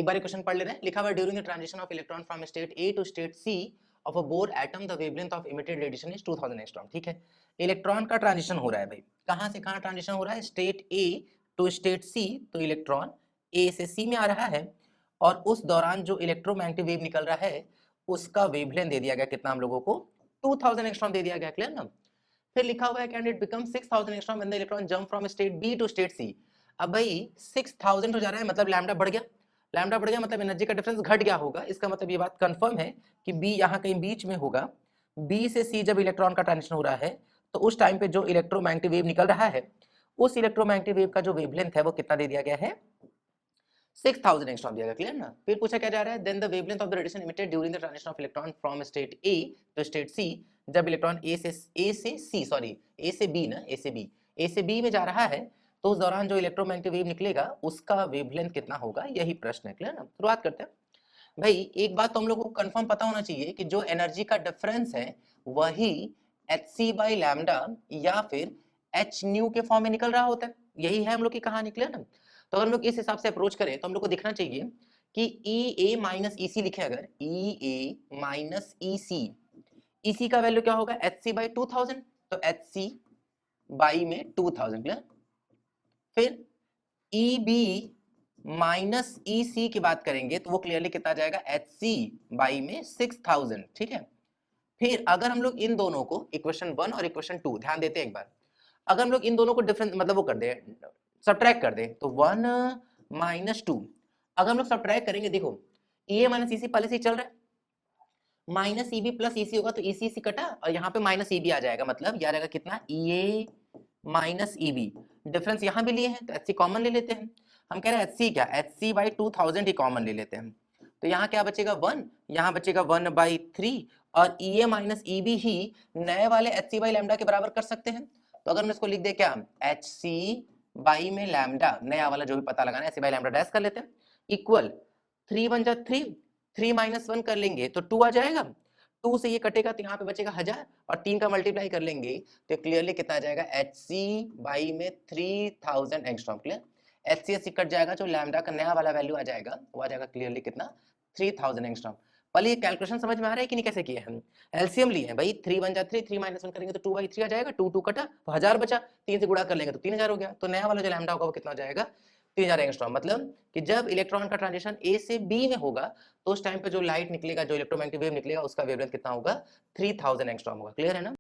एक बार क्वेश्चन पढ़ ले रहे हैं। लिखा हुआ है during the transition of electron from state A to state C of a Bohr atom the wavelength of emitted radiation is 2000 angstrom. ठीक है, इलेक्ट्रॉन का ट्रांजिशन हो रहा है भाई, कहां से कहां ट्रांजिशन हो रहा है, स्टेट ए टू स्टेट सी। तो इलेक्ट्रॉन ए से सी में आ रहा है और उस दौरान जो इलेक्ट्रोमैग्नेटिक वेव निकल रहा है उसका वेवलेंथ दे दिया गया कितना हम लोगों को, 2000 एंगस्ट्रॉम दे दिया गया। क्लियर ना। फिर लिखा हुआ है can it become 6000 angstrom when the electron jump from state B to state C. अब भाई 6000 हो जा रहा है मतलब लैम्डा बढ़ गया, लैम्डा बढ़ गया मतलब एनर्जी का डिफरेंस घट गया होगा। इसका मतलब ये बात कंफर्म है कि बी यहाँ कहीं बीच में होगा। बी से सी जब इलेक्ट्रॉन का ट्रांजिशन हो रहा है तो उस टाइम पे जो इलेक्ट्रोमैग्नेटिक वेव निकल रहा है उस इलेक्ट्रोमैग्नेटिक वेव का जो वेवलेंथ है वो कितना दे दिया गया है, 6000 एंगस्ट्रॉम दिया गया। क्लियर ना। फिर पूछा क्या जा रहा है, then the wavelength of the radiation emitted during the transition of electron from state A to state C. जब इलेक्ट्रॉन ए से सी सॉरी ए से बी ना ए से बी में जा रहा है तो उस दौरान जो इलेक्ट्रोमैग्नेटिक वेव निकलेगा उसका वेवलेंथ कितना होगा, यही प्रश्न है। क्लियर ना। शुरुआत करते हैं भाई। एक बात तो हम लोगों को कंफर्म पता होना चाहिए कि जो एनर्जी का डिफरेंस है वही एच सी बाई लैम्डा या फिर एच न्यू के फॉर्म में निकल रहा होता है, यही है हम लोग की कहानी। क्लियर ना। तो अगर हम लोग इस हिसाब से अप्रोच करें तो हम लोग को दिखना चाहिए कि ई ए माइनस ई सी लिखे, अगर ई ए माइनस ई सी का वैल्यू क्या होगा, एच सी बाई 2000, तो एच सी बाई में 2000। क्लियर। फिर ई बी माइनस ई सी की बात करेंगे तो वो क्लियरली कितना जाएगा, एच सी बाई में 6000। ठीक है। फिर अगर हम लोग इन दोनों को इक्वेशन 1 और इक्वेशन 2 ध्यान देते हैं एक बार, अगर हम लोग इन दोनों को डिफरेंस मतलब वो कर दे, सब्ट्रैक्ट कर दे तो 1 माइनस 2। अगर हम लोग सब्ट्रैक्ट करेंगे, देखो ई ए माइनस ई सी पहले से ही चल रहा है, माइनस ई बी प्लस ई सी होगा तो ई सी कटा और यहाँ पे माइनस ई बी आ जाएगा, मतलब ये आ जाएगा कितना, ई ए माइनस ई बी। डिफरेंस यहाँ भी लिए हैं तो एच सी कॉमन ले लेते हैं। हम कह रहे हैं एच सी क्या, एच सी बाई 2000 ही कॉमन ले लेते हैं। तो यहाँ क्या बचेगा 1, यहाँ बचेगा 1/3 और ई ए माइनस ई बी ही नए वाले एच सी बाई लैम्डा के बराबर कर सकते हैं। तो अगर हम इसको लिख दे क्या, एच सी बाई में लैम्डा, नया वाला जो भी पता लगाना है H C by lambda dash कर लेते हैं, इक्वल 3 1 जा 3, 3 माइनस 1 कर लेंगे तो 2 आ जाएगा, 2 से ये कटेगा तो यहाँ पे बचेगा 1000 और 3 का मल्टीप्लाई कर लेंगे तो क्लियरली कितना आ जाएगा, एच सी बाई में 3000 angstrom. Clear. H C cut जाएगा, जो लैम्डा का नया वाला वैल्यू आ जाएगा वो आ जाएगा क्लियरली कितना, 3000 एंगस्ट्रॉम। पहले ये कैलकुलेशन समझ में आ रहा है कि नहीं, कैसे किए हम, एलसीएम लिए हैं भाई, 3 1 जा 3, 3 माइनस 1 करेंगे तो 2/3 आ जाएगा, 2 2 कटा तो 1000 बचा, 3 से गुणा कर लेंगे तो 3000 हो गया। तो नया वाला जो लैम्डा होगा वो कितना हो जाएगा, 3000 एंगस्ट्रॉम। मतलब कि जब इलेक्ट्रॉन का ट्रांजिशन ए से बी में होगा तो उस टाइम पे जो लाइट निकलेगा, जो इलेक्ट्रोमैग्नेटिक वेव निकलेगा उसका वेवलेंथ कितना होगा, 3000 एंगस्ट्रॉम होगा। क्लियर है ना।